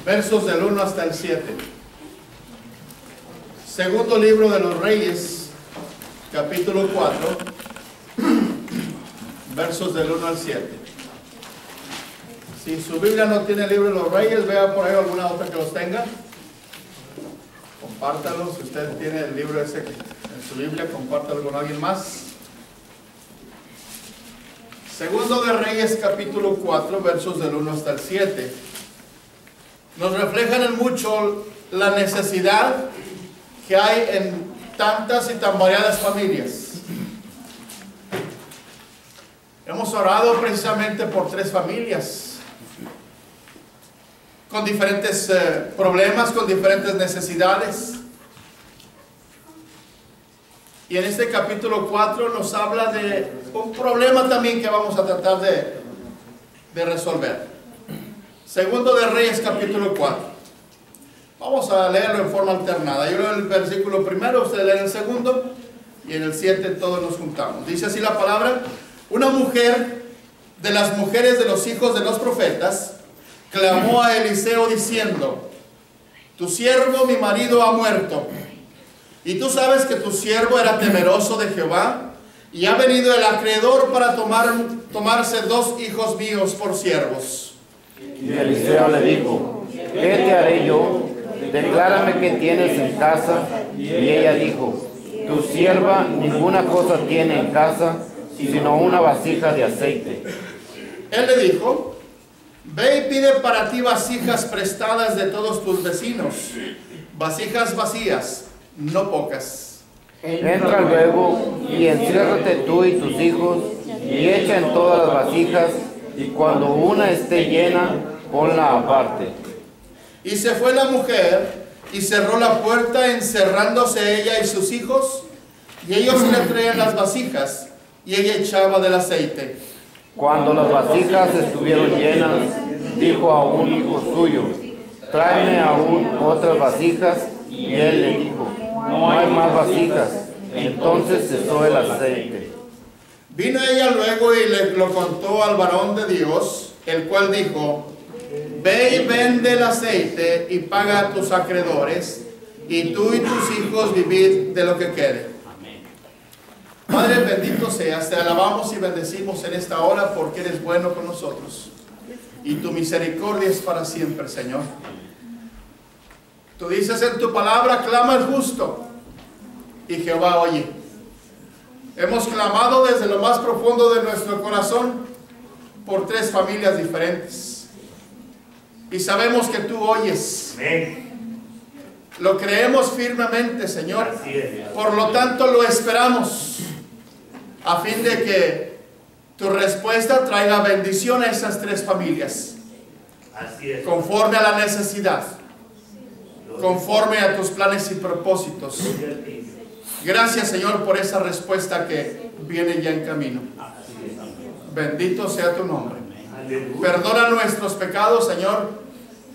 versos del 1 hasta el 7. Segundo libro de los Reyes, capítulo 4, versos del 1 al 7. Si su Biblia no tiene el libro de los Reyes, vea por ahí alguna otra que los tenga. Compártalo. Si usted tiene el libro ese en su Biblia, compártalo con alguien más. Segundo de Reyes, capítulo 4, versos del 1 hasta el 7. Nos reflejan en mucho la necesidad que hay en tantas y tan variadas familias. Hemos orado precisamente por 3 familias con diferentes problemas, con diferentes necesidades. Y en este capítulo 4 nos habla de un problema también que vamos a tratar de resolver. Segundo de Reyes, capítulo 4. Vamos a leerlo en forma alternada. Yo leo el versículo primero, usted lee el segundo, y en el 7 todos nos juntamos. Dice así la palabra: una mujer de las mujeres de los hijos de los profetas clamó a Eliseo diciendo: tu siervo mi marido ha muerto, y tú sabes que tu siervo era temeroso de Jehová, y ha venido el acreedor para tomarse 2 hijos míos por siervos. Y Eliseo le dijo: ¿qué te haré yo? Declárame qué tienes en casa. Y ella dijo: tu sierva ninguna cosa tiene en casa, sino una vasija de aceite. Él le dijo: ve y pide para ti vasijas prestadas de todos tus vecinos, vasijas vacías, no pocas. Entra luego y enciérrate tú y tus hijos, y echa en todas las vasijas, y cuando una esté llena, ponla aparte. Y se fue la mujer y cerró la puerta, encerrándose ella y sus hijos, y ellos le traían las vasijas, y ella echaba del aceite. Cuando las vasijas estuvieron llenas, dijo a un hijo suyo: tráeme aún otras vasijas. Y él le dijo: no hay más vasijas. Entonces cesó el aceite. Vino ella luego y le lo contó al varón de Dios, el cual dijo: ve y vende el aceite y paga a tus acreedores, y tú y tus hijos vivid de lo que quede. Padre, bendito seas, te alabamos y bendecimos en esta hora porque eres bueno con nosotros, y tu misericordia es para siempre, Señor. Tú dices en tu palabra: clama el justo, y Jehová oye. Hemos clamado desde lo más profundo de nuestro corazón por 3 familias diferentes, y sabemos que tú oyes. Lo creemos firmemente, Señor. Por lo tanto lo esperamos, a fin de que tu respuesta traiga bendición a esas 3 familias, conforme a la necesidad, conforme a tus planes y propósitos. Gracias, Señor, por esa respuesta que viene ya en camino. Bendito sea tu nombre. Perdona nuestros pecados, Señor,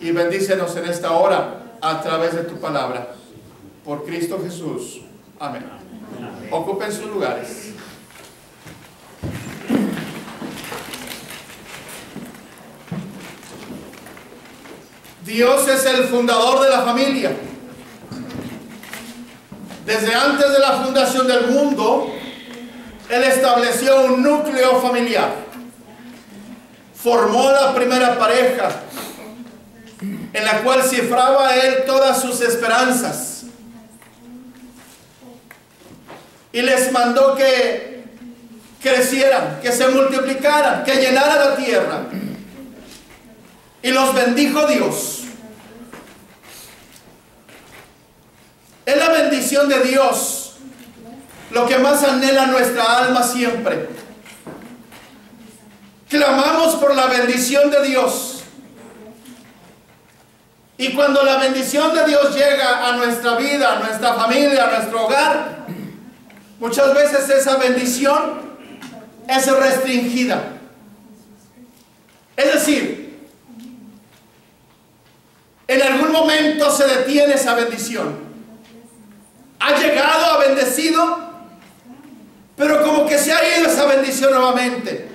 y bendícenos en esta hora a través de tu palabra. Por Cristo Jesús. Amén. Ocupen sus lugares. Dios es el fundador de la familia. Desde antes de la fundación del mundo, Él estableció un núcleo familiar. Formó la primera pareja, en la cual cifraba Él todas sus esperanzas. Y les mandó que crecieran, que se multiplicaran, que llenaran la tierra. Y los bendijo Dios. Es la bendición de Dios lo que más anhela nuestra alma siempre. Clamamos por la bendición de Dios. Y cuando la bendición de Dios llega a nuestra vida, a nuestra familia, a nuestro hogar, muchas veces esa bendición es restringida. Es decir, en algún momento se detiene esa bendición. Ha llegado, ha bendecido, pero como que se ha ido esa bendición nuevamente.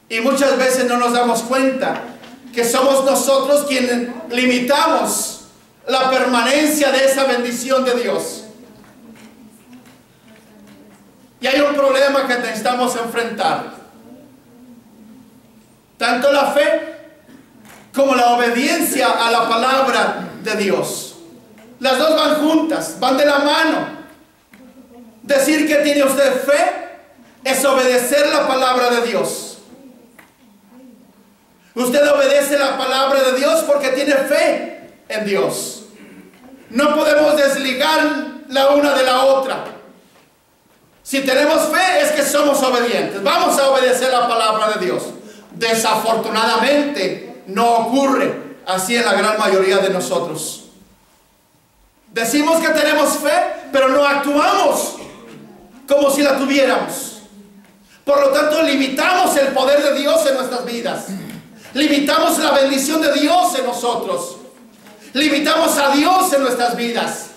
Y muchas veces no nos damos cuenta que somos nosotros quienes limitamos la permanencia de esa bendición de Dios. Y hay un problema que necesitamos enfrentar. Tanto la fe como la obediencia a la palabra de Dios. Las dos van juntas, van de la mano. Decir que tiene usted fe es obedecer la palabra de Dios. Usted obedece la palabra de Dios porque tiene fe en Dios. No podemos desligar la una de la otra. Si tenemos fe es que somos obedientes. Vamos a obedecer la palabra de Dios. Desafortunadamente no ocurre así en la gran mayoría de nosotros. Decimos que tenemos fe, pero no actuamos como si la tuviéramos. Por lo tanto, limitamos el poder de Dios en nuestras vidas. Limitamos la bendición de Dios en nosotros. Limitamos a Dios en nuestras vidas.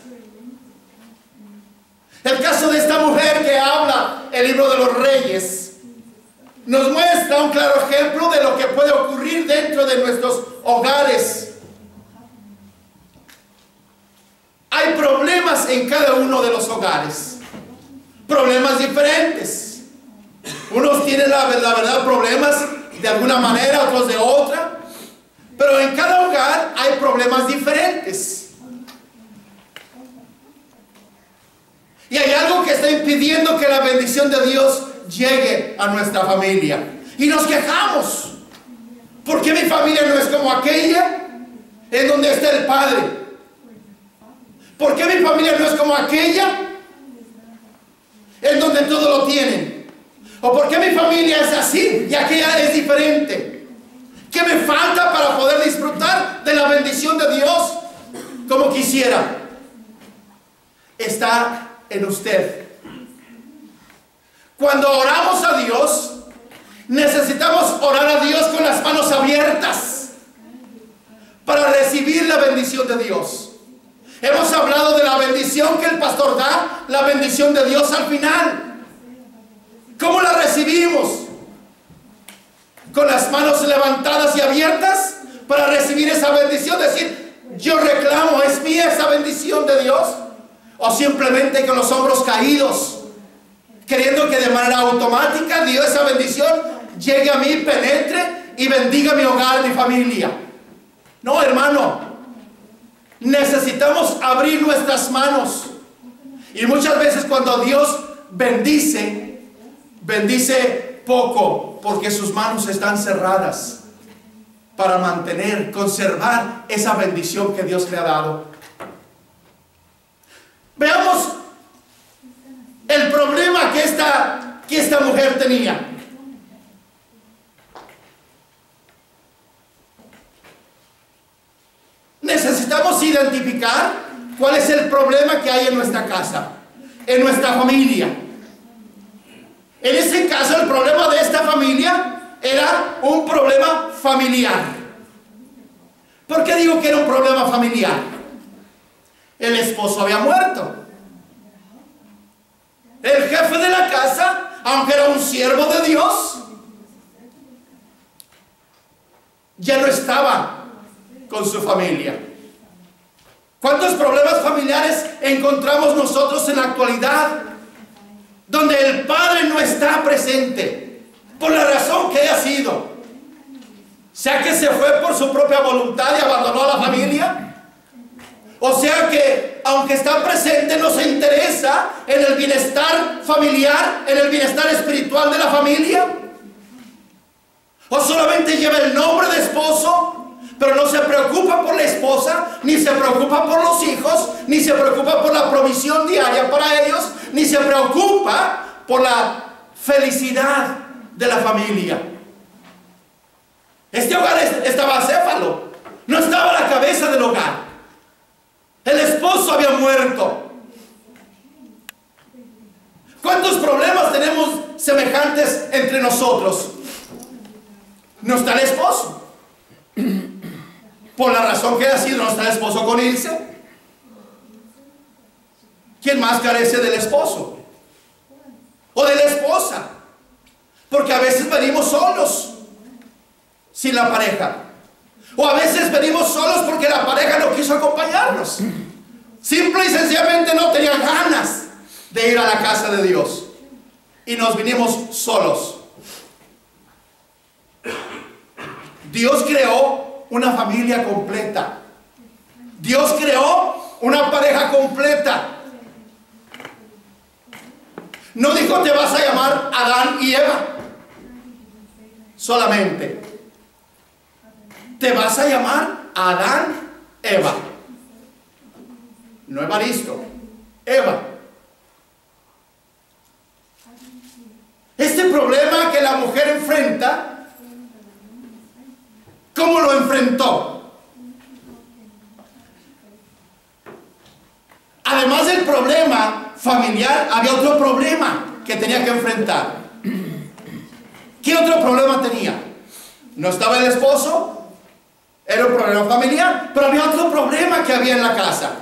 El caso de esta mujer que habla el libro de los Reyes nos muestra un claro ejemplo de lo que puede ocurrir dentro de nuestros hogares. Hay problemas en cada uno de los hogares. Problemas diferentes. Unos tienen la verdad problemas de alguna manera, otros de otra. Pero en cada hogar hay problemas diferentes. Y hay algo que está impidiendo que la bendición de Dios llegue a nuestra familia. Y nos quejamos. ¿Por qué mi familia no es como aquella en donde está el Padre? ¿Por qué mi familia no es como aquella en donde todo lo tienen? ¿O por qué mi familia es así y aquella es diferente? ¿Qué me falta para poder disfrutar de la bendición de Dios como quisiera? Está en usted. Cuando oramos a Dios, necesitamos orar a Dios con las manos abiertas para recibir la bendición de Dios. Hemos hablado de la bendición que el pastor da, la bendición de Dios al final. ¿Cómo la recibimos? Con las manos levantadas y abiertas para recibir esa bendición. Decir, yo reclamo, es mía esa bendición de Dios. O simplemente con los hombros caídos, creyendo que de manera automática Dios esa bendición llegue a mí, penetre y bendiga mi hogar, mi familia. No, hermano, necesitamos abrir nuestras manos. Y muchas veces cuando Dios bendice, bendice poco, porque sus manos están cerradas para mantener, conservar esa bendición que Dios le ha dado. Veamos el problema que esta mujer tenía. Necesitamos identificar cuál es el problema que hay en nuestra casa, en nuestra familia. En ese caso, el problema de esta familia era un problema familiar. ¿Por qué digo que era un problema familiar? El esposo había muerto. El jefe de la casa, aunque era un siervo de Dios, ya no estaba con su familia. ¿Cuántos problemas familiares encontramos nosotros en la actualidad? Donde el padre no está presente, por la razón que haya sido. Sea que se fue por su propia voluntad y abandonó a la familia. O sea que, aunque está presente, no se interesa en el bienestar familiar, en el bienestar espiritual de la familia. O solamente lleva el nombre de esposo, pero no se preocupa por la esposa, ni se preocupa por los hijos, ni se preocupa por la provisión diaria para ellos, ni se preocupa por la felicidad de la familia. Este hogar estaba acéfalo, no estaba a la cabeza del hogar. El esposo había muerto. ¿Cuántos problemas tenemos semejantes entre nosotros? No está el esposo. Por la razón que ha sido, no está el esposo con Ilse. ¿Quién más carece del esposo? O de la esposa. Porque a veces venimos solos, sin la pareja. O a veces venimos solos porque la pareja no quiso acompañarnos. Simple y sencillamente no tenía ganas de ir a la casa de Dios. Y nos vinimos solos. Dios creó una familia completa. Dios creó una pareja completa. No dijo te vas a llamar Adán y Eva. Solamente. Te vas a llamar Adán, Eva. No Evaristo, Eva. Este problema que la mujer enfrenta, ¿cómo lo enfrentó? Además del problema familiar, había otro problema que tenía que enfrentar. ¿Qué otro problema tenía? No estaba el esposo, era un problema familiar, pero había otro problema que había en la casa.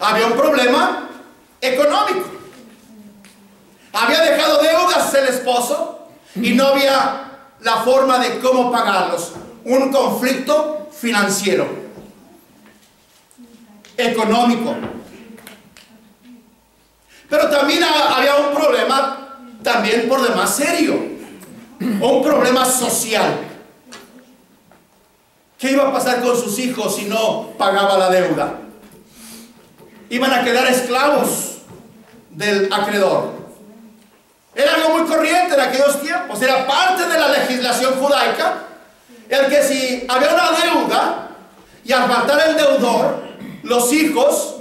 Había un problema económico. Había dejado deudas el esposo y no había la forma de cómo pagarlos. Un conflicto financiero, económico. Pero también había un problema también por demás serio. Un problema social. ¿Qué iba a pasar con sus hijos si no pagaba la deuda? Iban a quedar esclavos del acreedor. Era algo muy corriente en aquellos tiempos. Era parte de la legislación judaica el que si había una deuda y al faltar el deudor, los hijos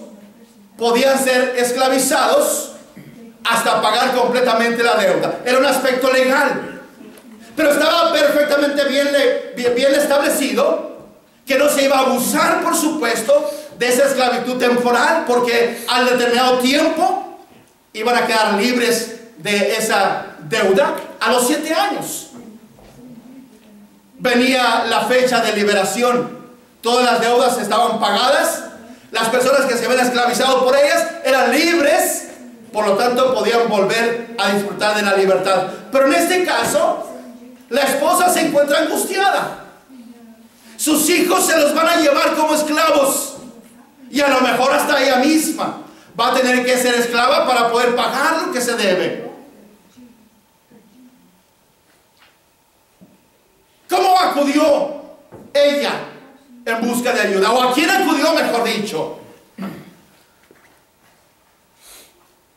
podían ser esclavizados hasta pagar completamente la deuda. Era un aspecto legal. Pero estaba perfectamente bien establecido que no se iba a abusar, por supuesto, de esa esclavitud temporal, porque al determinado tiempo iban a quedar libres de esa deuda a los 7 años. Venía la fecha de liberación. Todas las deudas estaban pagadas. Las personas que se habían esclavizado por ellas eran libres, por lo tanto podían volver a disfrutar de la libertad. Pero en este caso, la esposa se encuentra angustiada. Sus hijos se los van a llevar como esclavos. Y a lo mejor hasta ella misma va a tener que ser esclava para poder pagar lo que se debe. ¿Cómo acudió ella en busca de ayuda? ¿O a quién acudió, mejor dicho?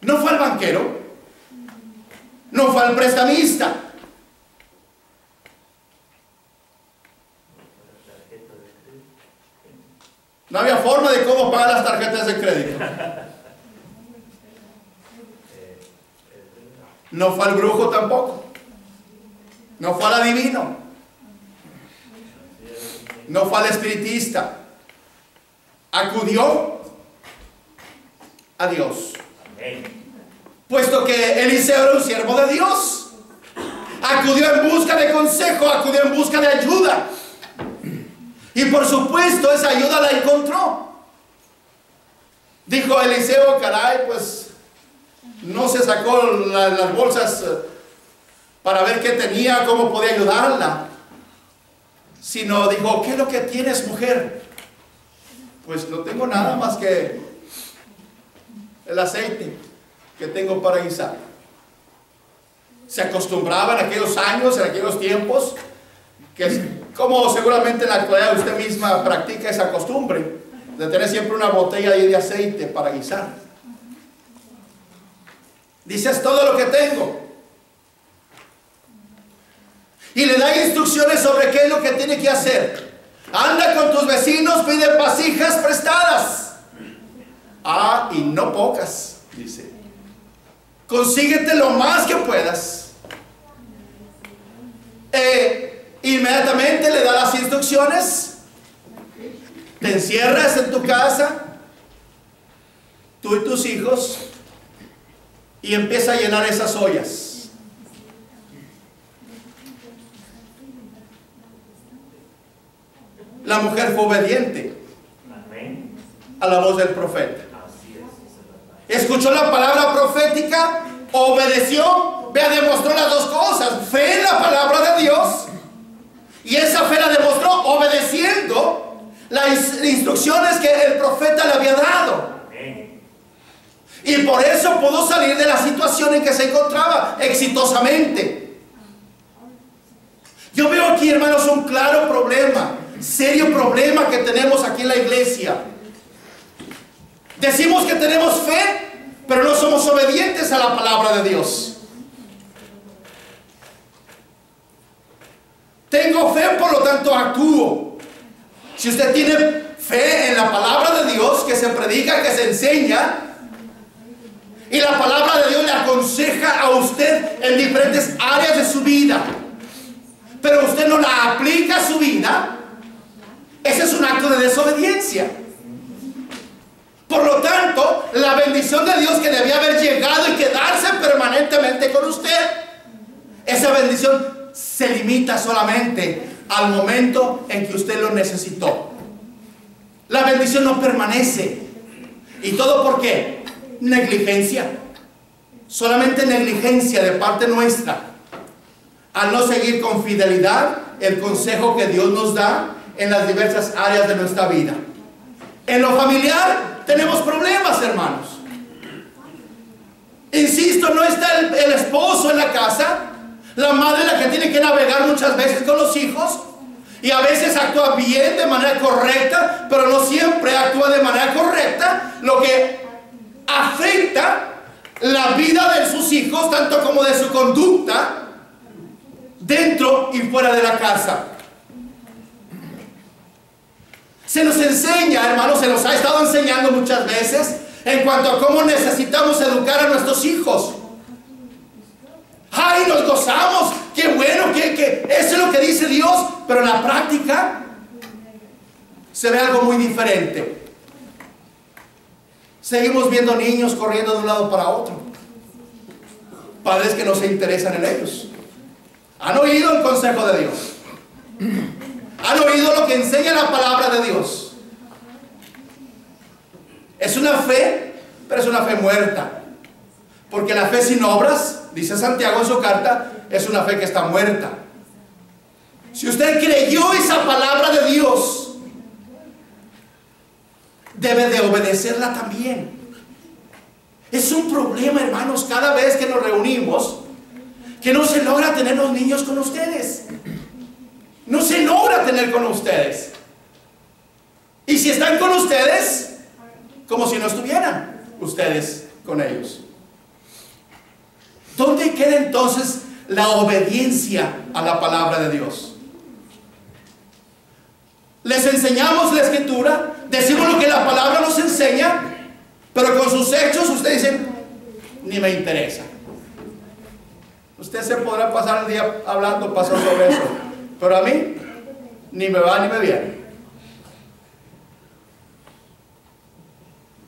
No fue al banquero. No fue al prestamista. No había forma de cómo pagar las tarjetas de crédito. No fue al brujo tampoco. No fue al adivino. No fue al espiritista. Acudió a Dios. Puesto que Eliseo era un siervo de Dios. Acudió en busca de consejo, acudió en busca de ayuda. Y por supuesto esa ayuda la encontró. Dijo Eliseo, caray, pues no se sacó las bolsas para ver qué tenía, cómo podía ayudarla. Sino dijo, ¿qué es lo que tienes, mujer? Pues no tengo nada más que el aceite que tengo para guisar. Se acostumbraba en aquellos años, en aquellos tiempos, que como seguramente en la actualidad usted misma practica esa costumbre de tener siempre una botella de aceite para guisar. Dices, todo lo que tengo. Y le da instrucciones sobre qué es lo que tiene que hacer. Anda con tus vecinos, pide vasijas prestadas. Ah, y no pocas, dice. Consíguete lo más que puedas. Inmediatamente le da las instrucciones. Te encierras en tu casa, tú y tus hijos, y empieza a llenar esas ollas. La mujer fue obediente a la voz del profeta. Escuchó la palabra profética, obedeció, demostró las dos cosas: fe en la palabra de Dios, y esa fe las instrucciones que el profeta le había dado. Y por eso pudo salir de la situación en que se encontraba exitosamente. Yo veo aquí, hermanos, un claro problema, serio problema que tenemos aquí en la iglesia. Decimos que tenemos fe, pero no somos obedientes a la palabra de Dios. Tengo fe, por lo tanto actúo. Si usted tiene fe en la palabra de Dios, que se predica, que se enseña, y la palabra de Dios le aconseja a usted en diferentes áreas de su vida, pero usted no la aplica a su vida, ese es un acto de desobediencia. Por lo tanto, la bendición de Dios que debía haber llegado y quedarse permanentemente con usted, esa bendición se limita solamente al momento en que usted lo necesitó. La bendición no permanece. ¿Y todo por qué? Negligencia. Solamente negligencia de parte nuestra, al no seguir con fidelidad el consejo que Dios nos da en las diversas áreas de nuestra vida. En lo familiar tenemos problemas, hermanos. Insisto, no está el esposo en la casa, la madre la que tiene que navegar muchas veces con los hijos, y a veces actúa bien, de manera correcta, pero no siempre actúa de manera correcta, lo que afecta la vida de sus hijos, tanto como de su conducta dentro y fuera de la casa. Se nos enseña, hermanos, se nos ha estado enseñando muchas veces en cuanto a cómo necesitamos educar a nuestros hijos. ¡Ay, nos gozamos! ¡Qué bueno! Que eso es lo que dice Dios! Pero en la práctica se ve algo muy diferente. Seguimos viendo niños corriendo de un lado para otro. Padres que no se interesan en ellos. ¿Han oído el consejo de Dios? ¿Han oído lo que enseña la palabra de Dios? Es una fe, pero es una fe muerta. Porque la fe sin obras, dice Santiago en su carta, es una fe que está muerta. Si usted creyó esa palabra de Dios, debe de obedecerla también. Es un problema, hermanos, cada vez que nos reunimos, que no se logra tener los niños con ustedes. No se logra tener con ustedes. Y si están con ustedes, como si no estuvieran ustedes con ellos. ¿Dónde queda entonces la obediencia a la palabra de Dios? Les enseñamos la escritura, decimos lo que la palabra nos enseña, pero con sus hechos ustedes dicen, ni me interesa. Usted se podrá pasar el día hablando, pasó sobre eso, pero a mí ni me va ni me viene.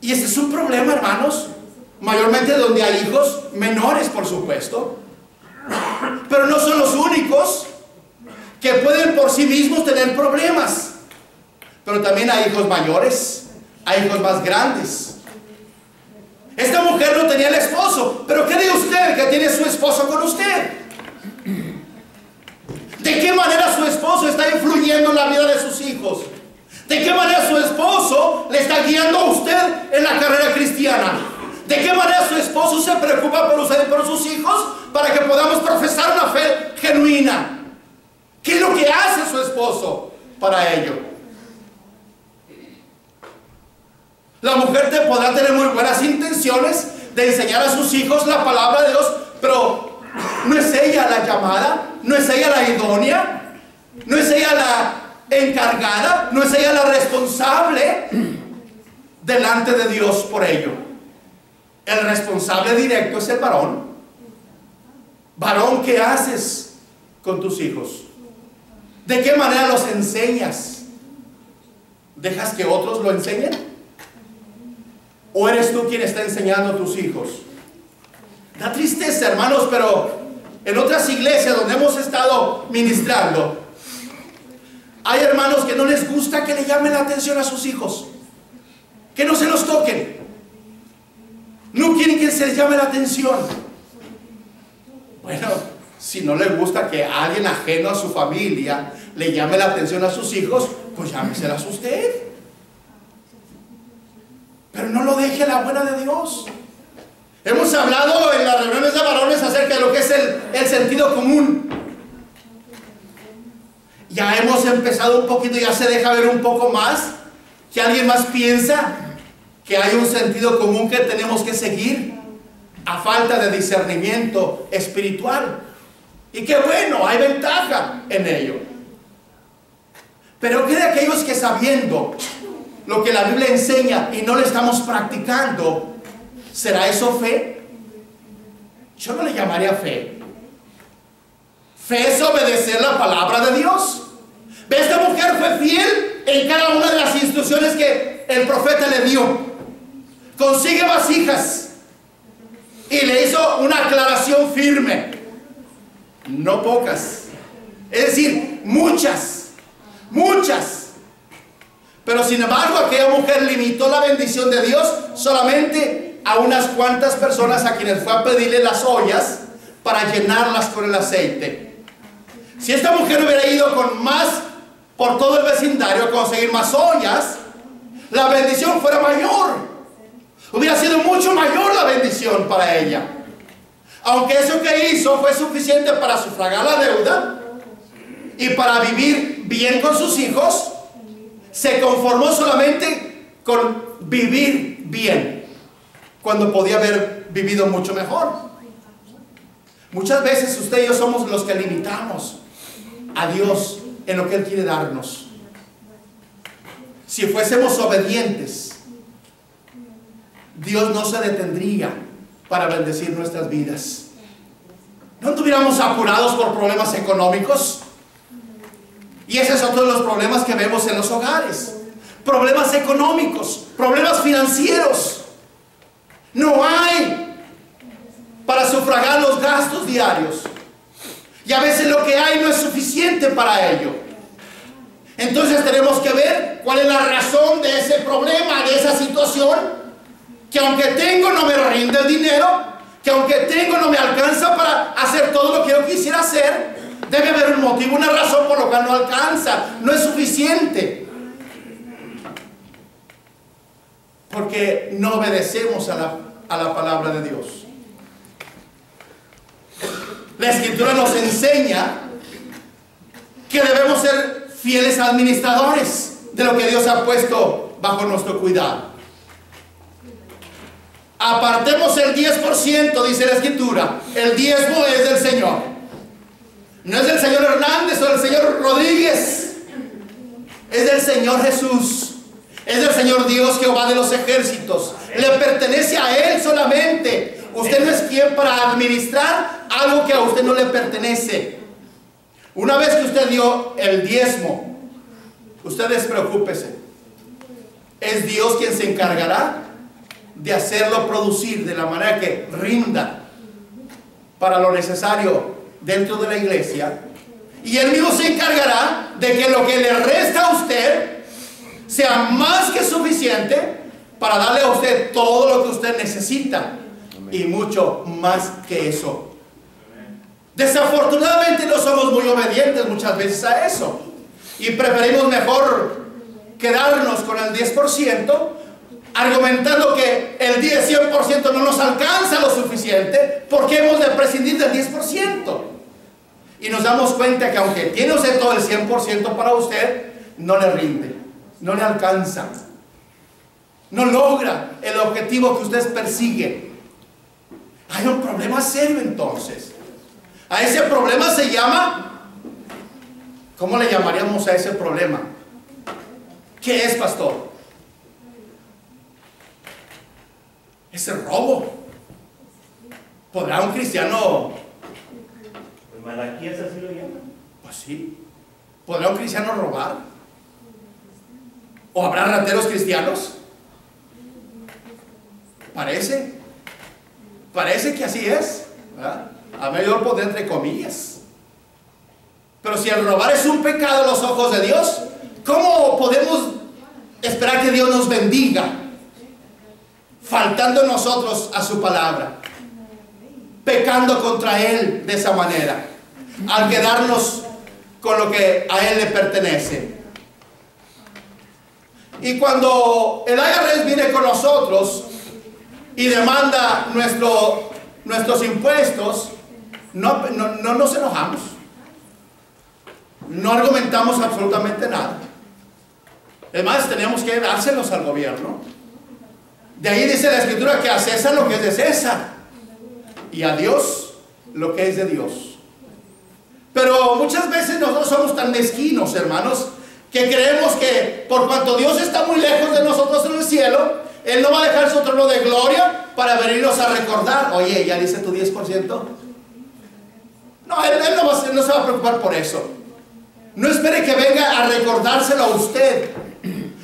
Y ese es un problema, hermanos, mayormente donde hay hijos menores, por supuesto, pero no son los únicos que pueden por sí mismos tener problemas. Pero también hay hijos mayores, hay hijos más grandes. Esta mujer no tenía el esposo, pero ¿qué dice usted que tiene su esposo con usted? ¿De qué manera su esposo está influyendo en la vida de sus hijos? ¿De qué manera su esposo le está guiando a usted en la carrera cristiana? ¿De qué manera su esposo se preocupa por usted y por sus hijos para que podamos profesar una fe genuina? ¿Qué es lo que hace su esposo para ello? La mujer te podrá tener muy buenas intenciones de enseñar a sus hijos la palabra de Dios, pero no es ella la llamada, no es ella la idónea, no es ella la encargada, no es ella la responsable delante de Dios por ello. El responsable directo es el varón. Varón, ¿qué haces con tus hijos? ¿De qué manera los enseñas? ¿Dejas que otros lo enseñen? ¿O eres tú quien está enseñando a tus hijos? Da tristeza, hermanos, pero en otras iglesias donde hemos estado ministrando, hay hermanos que no les gusta que le llamen la atención a sus hijos, que no se los toquen. No quieren que se les llame la atención. Bueno, Si no le gusta que alguien ajeno a su familia le llame la atención a sus hijos, pues llámeselas usted. Pero no lo deje a la buena de Dios. Hemos hablado en las reuniones de varones acerca de lo que es el sentido común. Ya hemos empezado un poquito, ya se deja ver un poco más, que alguien más piensa que hay un sentido común que tenemos que seguir a falta de discernimiento espiritual. Y qué bueno, hay ventaja en ello. Pero ¿qué de aquellos que sabiendo lo que la Biblia enseña y no lo estamos practicando? ¿Será eso fe? Yo no le llamaría fe. Fe es obedecer la palabra de Dios. ¿Ve? Esta mujer fue fiel en cada una de las instrucciones que el profeta le dio. Consigue vasijas y le hizo una aclaración firme. No pocas, es decir, muchas. Pero sin embargo, aquella mujer limitó la bendición de Dios solamente a unas cuantas personas a quienes fue a pedirle las ollas para llenarlas con el aceite. Si esta mujer hubiera ido con más por todo el vecindario a conseguir más ollas, la bendición fuera mayor. Hubiera sido mucho mayor la bendición para ella. Aunque eso que hizo fue suficiente para sufragar la deuda y para vivir bien con sus hijos, se conformó solamente con vivir bien, cuando podía haber vivido mucho mejor. Muchas veces usted y yo somos los que limitamos a Dios en lo que Él quiere darnos. Si fuésemos obedientes, Dios no se detendría para bendecir nuestras vidas. No estuviéramos apurados por problemas económicos. Y ese es otro de los problemas que vemos en los hogares. Problemas económicos, problemas financieros. No hay para sufragar los gastos diarios. Y a veces lo que hay no es suficiente para ello. Entonces tenemos que ver cuál es la razón de ese problema, de esa situación. Que aunque tengo no me rinde el dinero, que aunque tengo no me alcanza para hacer todo lo que yo quisiera hacer. Debe haber un motivo, una razón por lo cual no alcanza, no es suficiente. Porque no obedecemos a la palabra de Dios. La Escritura nos enseña que debemos ser fieles administradores de lo que Dios ha puesto bajo nuestro cuidado. Apartemos el 10%, dice la Escritura. El diezmo es del Señor. No es del señor Hernández o del señor Rodríguez. Es del Señor Jesús. Es del Señor Dios Jehová de los ejércitos. Le pertenece a Él solamente. Usted no es quien para administrar algo que a usted no le pertenece. Una vez que usted dio el diezmo, usted despreocúpese. Es Dios quien se encargará de hacerlo producir de la manera que rinda para lo necesario dentro de la iglesia, y Él mismo se encargará de que lo que le resta a usted sea más que suficiente para darle a usted todo lo que usted necesita. Amén. Y mucho más que eso. Desafortunadamente no somos muy obedientes muchas veces a eso, y preferimos mejor quedarnos con el 10%, argumentando que el 100% no nos alcanza lo suficiente, porque hemos de prescindir del 10%. Y nos damos cuenta que aunque tiene usted todo el 100% para usted, no le rinde, no le alcanza, no logra el objetivo que usted persigue. Hay un problema serio entonces. A ese problema se llama, ¿cómo le llamaríamos a ese problema? ¿Qué es, pastor? Es el robo. ¿Podrá un cristiano? Malaquías así lo llama. Pues sí. ¿Podrá un cristiano robar? ¿O habrá rateros cristianos? Parece que así es, ¿verdad? A mayor poder entre comillas. Pero si el robar es un pecado a los ojos de Dios, ¿cómo podemos esperar que Dios nos bendiga faltando nosotros a su palabra? pecando contra Él de esa manera, al quedarnos con lo que a Él le pertenece. Y cuando el IRS viene con nosotros y demanda nuestros impuestos, no nos enojamos, no argumentamos absolutamente nada. Además, tenemos que dárselos al gobierno. De ahí dice la Escritura que a César lo que es de César y a Dios lo que es de Dios. Pero muchas veces nosotros somos tan mezquinos, hermanos, que creemos que por cuanto Dios está muy lejos de nosotros en el cielo, Él no va a dejar su trono de gloria para venirnos a recordar. Oye, ¿ya dice tu 10%? No, Él no se va a preocupar por eso. No espere que venga a recordárselo a usted.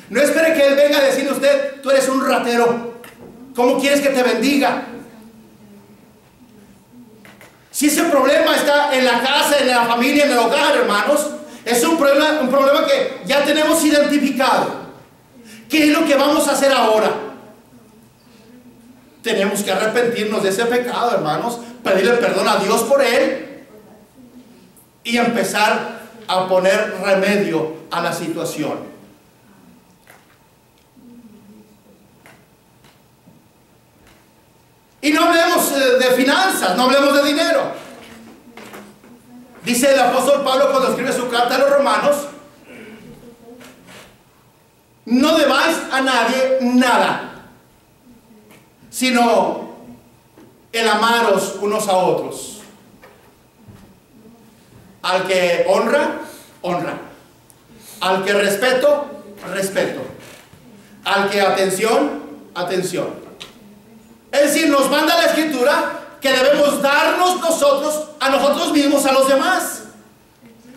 No espere que Él venga a decirle a usted: tú eres un ratero, ¿cómo quieres que te bendiga? Si ese problema está en la casa, en la familia, en el hogar, hermanos, es un problema que ya tenemos identificado. ¿Qué es lo que vamos a hacer ahora? Tenemos que arrepentirnos de ese pecado, hermanos, pedirle perdón a Dios por él y empezar a poner remedio a la situación. Y no hablemos de finanzas, no hablemos de dinero. Dice el apóstol Pablo cuando escribe su carta a los romanos: no debáis a nadie nada, sino el amaros unos a otros. Al que honra, honra. Al que respeto, respeto. Al que atención, atención. Es decir, nos manda la Escritura que debemos darnos nosotros a nosotros mismos, a los demás.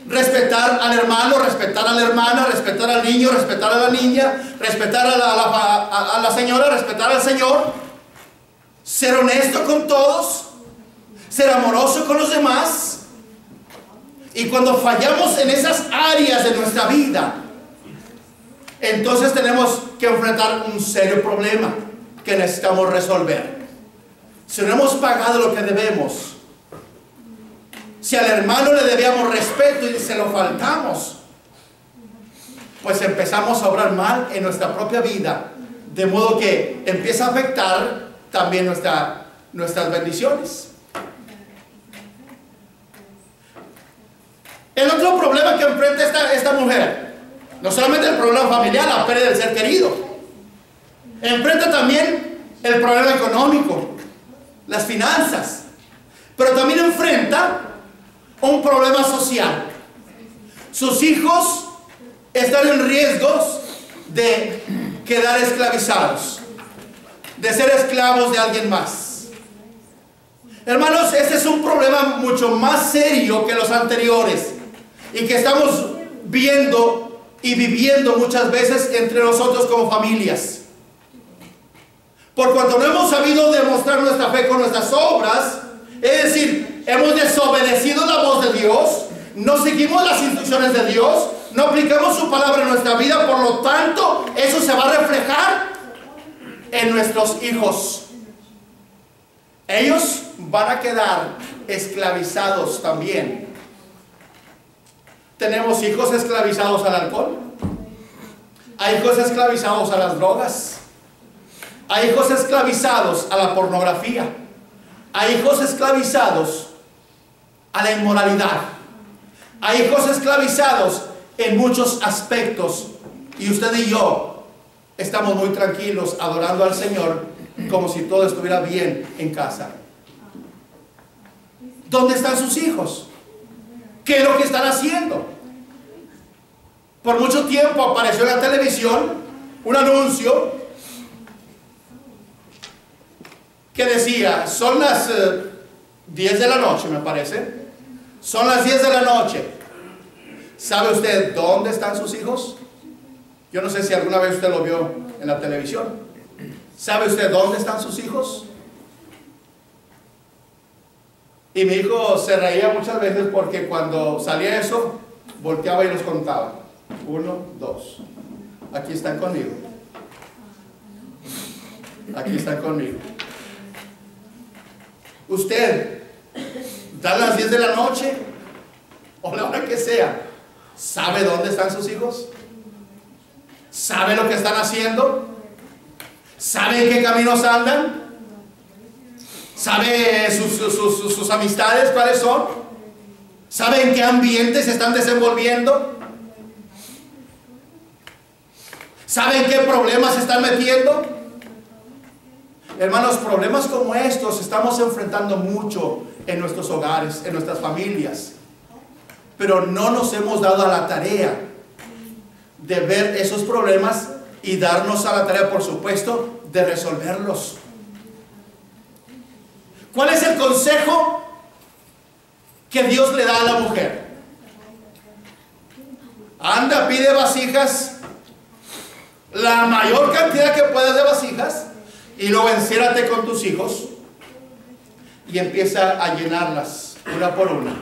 Respetar al hermano, respetar a la hermana, respetar al niño, respetar a la niña, respetar a la señora, respetar al señor. Ser honesto con todos, ser amoroso con los demás. Y cuando fallamos en esas áreas de nuestra vida, entonces tenemos que enfrentar un serio problema que necesitamos resolver. Si no hemos pagado lo que debemos, si al hermano le debíamos respeto y se lo faltamos, pues empezamos a obrar mal en nuestra propia vida, de modo que empieza a afectar también nuestras bendiciones. El otro problema que enfrenta esta mujer, no solamente el problema familiar, la pérdida del ser querido, enfrenta también el problema económico, las finanzas, pero también enfrenta un problema social. Sus hijos están en riesgos de quedar esclavizados, de ser esclavos de alguien más. Hermanos, este es un problema mucho más serio que los anteriores y que estamos viendo y viviendo muchas veces entre nosotros como familias. Por cuanto no hemos sabido demostrar nuestra fe con nuestras obras, es decir, hemos desobedecido la voz de Dios, no seguimos las instrucciones de Dios, no aplicamos su palabra en nuestra vida, por lo tanto, eso se va a reflejar en nuestros hijos. Ellos van a quedar esclavizados también. Tenemos hijos esclavizados al alcohol, hay hijos esclavizados a las drogas, hay hijos esclavizados a la pornografía, hay hijos esclavizados a la inmoralidad, hay hijos esclavizados en muchos aspectos, y usted y yo estamos muy tranquilos adorando al Señor como si todo estuviera bien en casa. ¿Dónde están sus hijos? ¿Qué es lo que están haciendo? Por mucho tiempo apareció en la televisión un anuncio que decía: son las 10 de la noche, me parece. Son las 10 de la noche. ¿Sabe usted dónde están sus hijos? Yo no sé si alguna vez usted lo vio en la televisión. ¿Sabe usted dónde están sus hijos? Y mi hijo se reía muchas veces porque cuando salía eso, volteaba y los contaba. 1, 2. Aquí están conmigo. Aquí están conmigo. Usted, da las 10 de la noche o la hora que sea, ¿sabe dónde están sus hijos? ¿Sabe lo que están haciendo? ¿Sabe en qué caminos andan? ¿Sabe sus amistades cuáles son? ¿Sabe en qué ambiente se están desenvolviendo? ¿Sabe en qué problemas se están metiendo? Hermanos, problemas como estos estamos enfrentando mucho en nuestros hogares, en nuestras familias. Pero no nos hemos dado a la tarea de ver esos problemas y darnos a la tarea, por supuesto, de resolverlos. ¿Cuál es el consejo que Dios le da a la mujer? Anda, pide vasijas, la mayor cantidad que puedas de vasijas, y luego enciérrate con tus hijos y empieza a llenarlas una por una.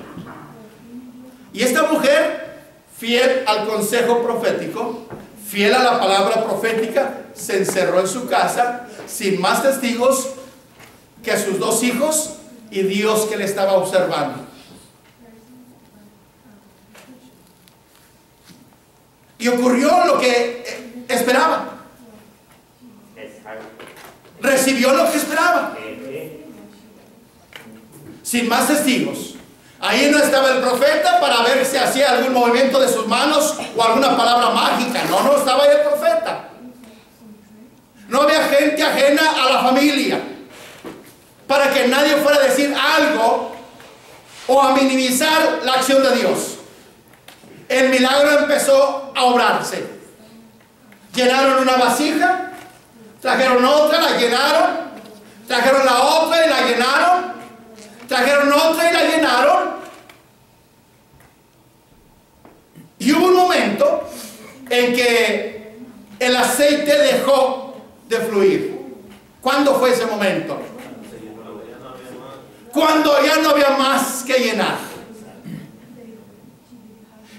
Y esta mujer, fiel al consejo profético, fiel a la palabra profética, se encerró en su casa sin más testigos que sus 2 hijos y Dios que le estaba observando. Y ocurrió lo que esperaba. Recibió lo que esperaba. Sin más testigos. Ahí no estaba el profeta para ver si hacía algún movimiento de sus manos o alguna palabra mágica. No estaba ahí el profeta. No había gente ajena a la familia para que nadie fuera a decir algo o a minimizar la acción de Dios. El milagro empezó a obrarse. Llenaron una vasija, trajeron otra, la llenaron, trajeron la otra y la llenaron, trajeron otra y la llenaron. Y hubo un momento en que el aceite dejó de fluir. ¿Cuándo fue ese momento? Cuando ya no había más que llenar.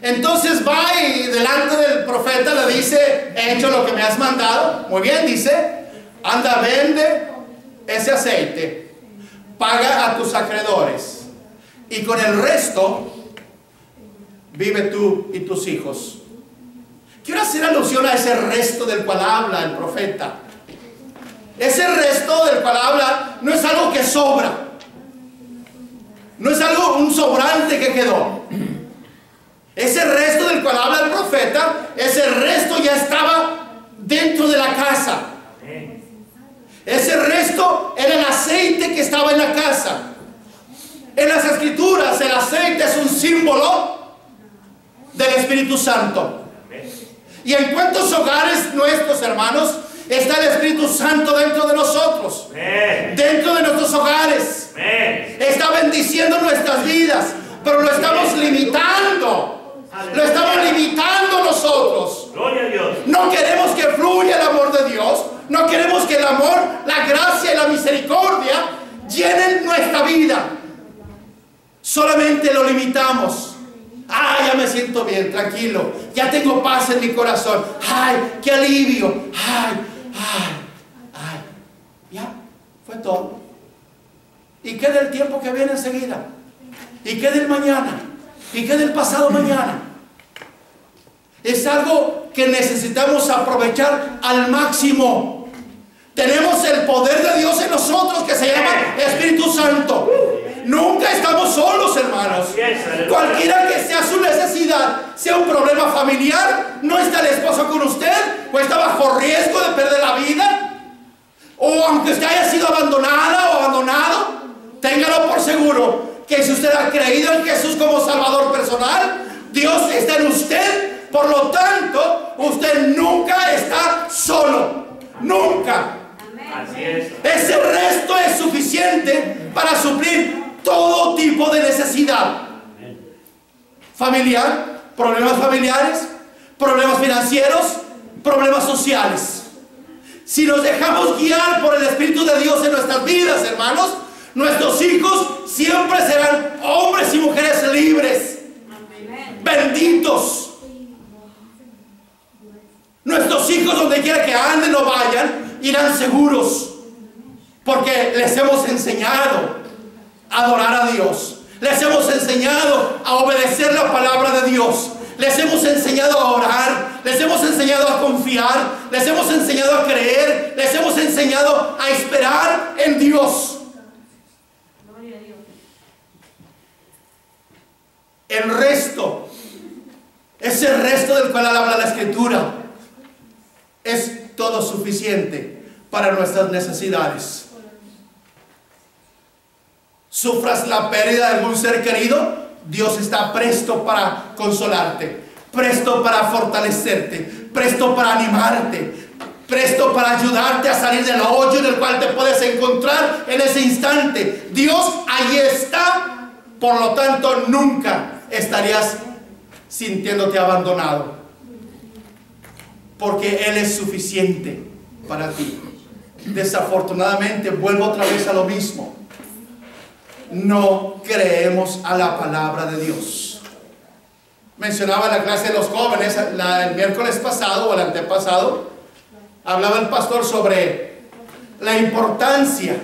Entonces va y delante del profeta le dice: he hecho lo que me has mandado. Muy bien, dice: anda, vende ese aceite, paga a tus acreedores, y con el resto vive tú y tus hijos. Quiero hacer alusión a ese resto del cual habla el profeta. Ese resto del cual habla no es algo que sobra, no es algo, un sobrante que quedó. Ese resto del cual habla el profeta, ese resto ya estaba dentro de la casa. Ese resto era el aceite que estaba en la casa. En las escrituras el aceite es un símbolo del Espíritu Santo. ¿Y en cuántos hogares nuestros, hermanos, está el Espíritu Santo dentro de nosotros? Dentro de nuestros hogares. Está bendiciendo nuestras vidas, pero lo estamos limitando. Lo estamos limitando nosotros. Gloria a Dios. No queremos que fluya el amor de Dios. No queremos que el amor, la gracia y la misericordia llenen nuestra vida. Solamente lo limitamos. Ay, ya me siento bien, tranquilo. Ya tengo paz en mi corazón. Ay, qué alivio. Ay. Ya, fue todo. ¿Y qué del tiempo que viene enseguida? ¿Y qué del mañana? ¿Y qué del pasado mañana? Es algo que necesitamos aprovechar al máximo. Tenemos el poder de Dios en nosotros, que se llama Espíritu Santo. Nunca estamos solos, hermanos. Cualquiera que sea su necesidad, sea un problema familiar, no está el esposo con usted, o está bajo riesgo de perder la vida, o aunque usted haya sido abandonada o abandonado, téngalo por seguro que si usted ha creído en Jesús como Salvador personal, Dios está en usted. Por lo tanto, usted nunca está solo. Nunca. Así es. Ese resto es suficiente para suplir todo tipo de necesidad. Familiar, problemas familiares, problemas financieros, problemas sociales. Si nos dejamos guiar por el Espíritu de Dios en nuestras vidas, hermanos, nuestros hijos siempre serán hombres y mujeres libres, benditos. Nuestros hijos, donde quiera que anden o vayan, irán seguros, porque les hemos enseñado adorar a Dios. Les hemos enseñado a obedecer la palabra de Dios. Les hemos enseñado a orar. Les hemos enseñado a confiar. Les hemos enseñado a creer. Les hemos enseñado a esperar en Dios. El resto, ese resto del cual habla la Escritura, es todo suficiente para nuestras necesidades. Sufras la pérdida de algún ser querido, Dios está presto para consolarte, presto para fortalecerte, presto para animarte, presto para ayudarte a salir del hoyo en el cual te puedes encontrar en ese instante. Dios ahí está, por lo tanto nunca estarías sintiéndote abandonado, porque Él es suficiente para ti. Desafortunadamente, vuelvo otra vez a lo mismo, no creemos a la palabra de Dios. Mencionaba en la clase de los jóvenes el miércoles pasado o el antepasado, hablaba el pastor sobre la importancia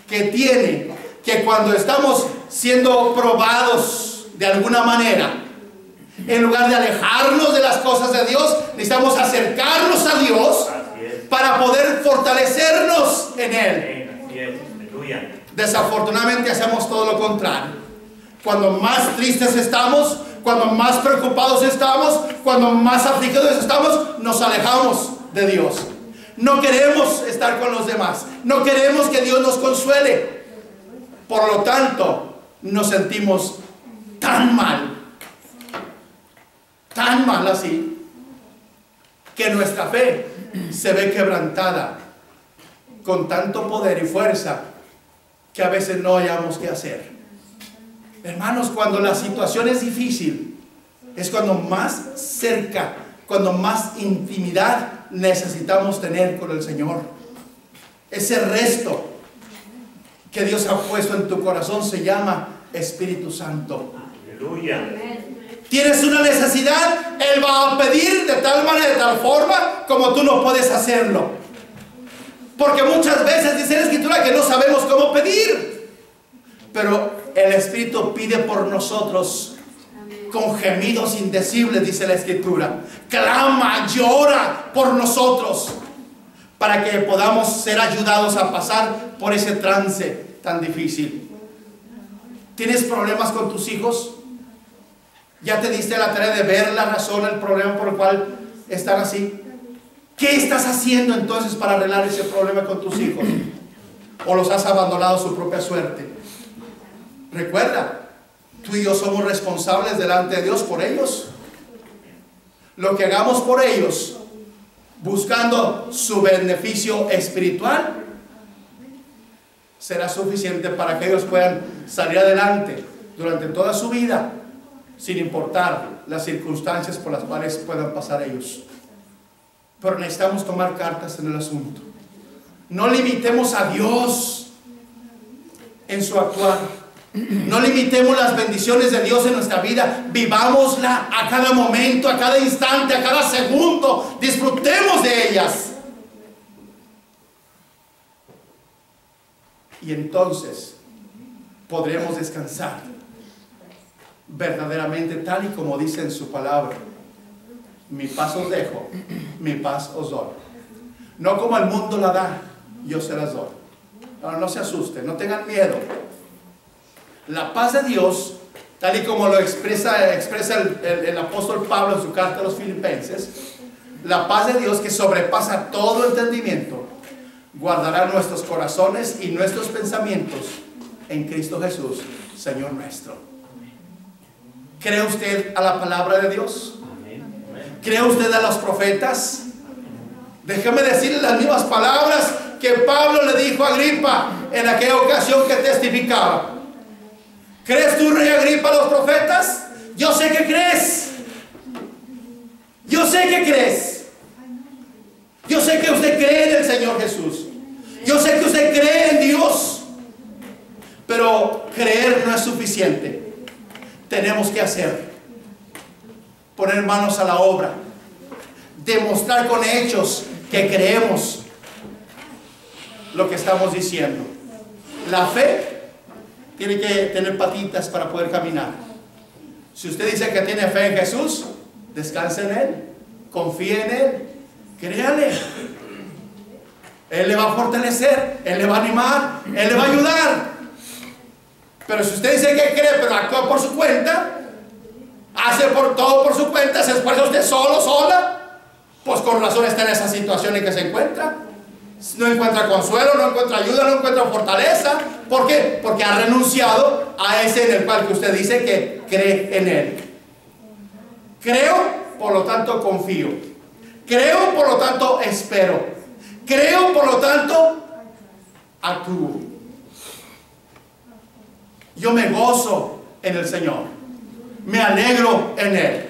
que tiene que cuando estamos siendo probados de alguna manera, en lugar de alejarnos de las cosas de Dios, necesitamos acercarnos a Dios para poder fortalecernos en Él. Desafortunadamente hacemos todo lo contrario. Cuando más tristes estamos, cuando más preocupados estamos, cuando más afligidos estamos, nos alejamos de Dios. No queremos estar con los demás. No queremos que Dios nos consuele. Por lo tanto, nos sentimos tan mal así, que nuestra fe se ve quebrantada con tanto poder y fuerza que a veces no hayamos qué hacer. Hermanos, cuando la situación es difícil, es cuando más cerca, cuando más intimidad necesitamos tener con el Señor. Ese resto que Dios ha puesto en tu corazón se llama Espíritu Santo. Aleluya. Tienes una necesidad, Él va a pedir de tal manera, de tal forma como tú no puedes hacerlo. Porque muchas veces dice la Escritura que no sabemos cómo pedir, pero el Espíritu pide por nosotros con gemidos indecibles, dice la Escritura. Clama, llora por nosotros para que podamos ser ayudados a pasar por ese trance tan difícil. ¿Tienes problemas con tus hijos? ¿Ya te diste la tarea de ver la razón, el problema por el cual están así? ¿Qué estás haciendo entonces para arreglar ese problema con tus hijos? ¿O los has abandonado a su propia suerte? Recuerda, tú y yo somos responsables delante de Dios por ellos. Lo que hagamos por ellos, buscando su beneficio espiritual, será suficiente para que ellos puedan salir adelante durante toda su vida, sin importar las circunstancias por las cuales puedan pasar ellos. Pero necesitamos tomar cartas en el asunto. No limitemos a Dios en su actuar. No limitemos las bendiciones de Dios en nuestra vida. Vivámosla a cada momento, a cada instante, a cada segundo. Disfrutemos de ellas. Y entonces podremos descansar verdaderamente tal y como dice en su palabra: mi paz os dejo, mi paz os doy. No como el mundo la da, yo se las doy. No se asusten, no tengan miedo. La paz de Dios, tal y como lo expresa el apóstol Pablo en su carta a los Filipenses, la paz de Dios que sobrepasa todo entendimiento, guardará nuestros corazones y nuestros pensamientos en Cristo Jesús, Señor nuestro. ¿Cree usted a la palabra de Dios? ¿Cree usted a los profetas? Déjeme decirle las mismas palabras que Pablo le dijo a Agripa en aquella ocasión que testificaba. ¿Crees tú, rey Agripa, a los profetas? Yo sé que crees. Yo sé que crees. Yo sé que usted cree en el Señor Jesús. Yo sé que usted cree en Dios. Pero creer no es suficiente. Tenemos que hacer. Poner manos a la obra. Demostrar con hechos que creemos lo que estamos diciendo. La fe tiene que tener patitas para poder caminar. Si usted dice que tiene fe en Jesús, descanse en Él, confíe en Él, créale. Él le va a fortalecer, Él le va a animar, Él le va a ayudar. Pero si usted dice que cree, pero actúa por su cuenta, hace todo por su cuenta, se esfuerza usted solo, sola, pues con razón está en esa situación en que se encuentra. No encuentra consuelo, no encuentra ayuda, no encuentra fortaleza. ¿Por qué? Porque ha renunciado a ese en el cual que usted dice que cree en Él. Creo, por lo tanto confío. Creo, por lo tanto espero. Creo, por lo tanto actúo. Yo me gozo en el Señor, me alegro en Él.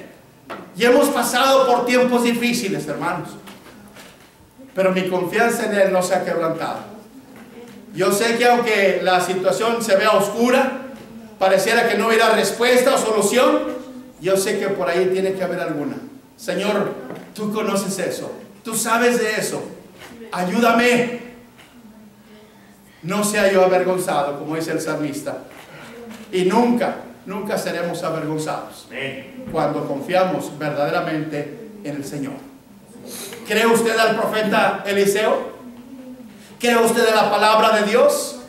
Y hemos pasado por tiempos difíciles, hermanos, pero mi confianza en Él no se ha quebrantado. Yo sé que aunque la situación se vea oscura, pareciera que no hubiera respuesta o solución, yo sé que por ahí tiene que haber alguna. Señor, tú conoces eso, tú sabes de eso, ayúdame. No sea yo avergonzado, como dice el salmista. Y nunca seremos avergonzados cuando confiamos verdaderamente en el Señor. ¿Cree usted al profeta Eliseo? ¿Cree usted en la palabra de Dios?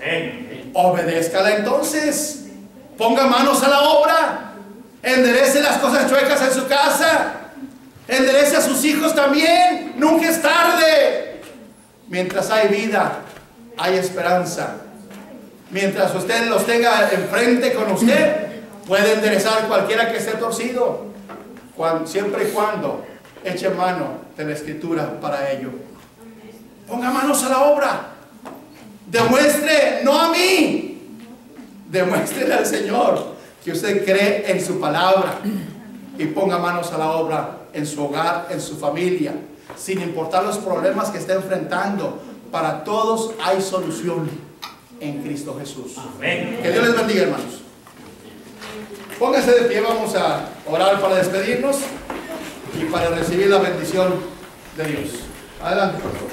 Obedézcala entonces. Ponga manos a la obra. Enderece las cosas chuecas en su casa. Enderece a sus hijos también. Nunca es tarde. Mientras hay vida, hay esperanza. Mientras usted los tenga enfrente con usted, puede enderezar cualquiera que esté torcido, siempre y cuando eche mano de la Escritura para ello. Ponga manos a la obra. Demuestre, no a mí, demuestre al Señor que usted cree en su palabra, y ponga manos a la obra en su hogar, en su familia, sin importar los problemas que esté enfrentando. Para todos hay solución en Cristo Jesús. Amén. Que Dios les bendiga, hermanos. Pónganse de pie, vamos a orar para despedirnos y para recibir la bendición de Dios. Adelante, por favor.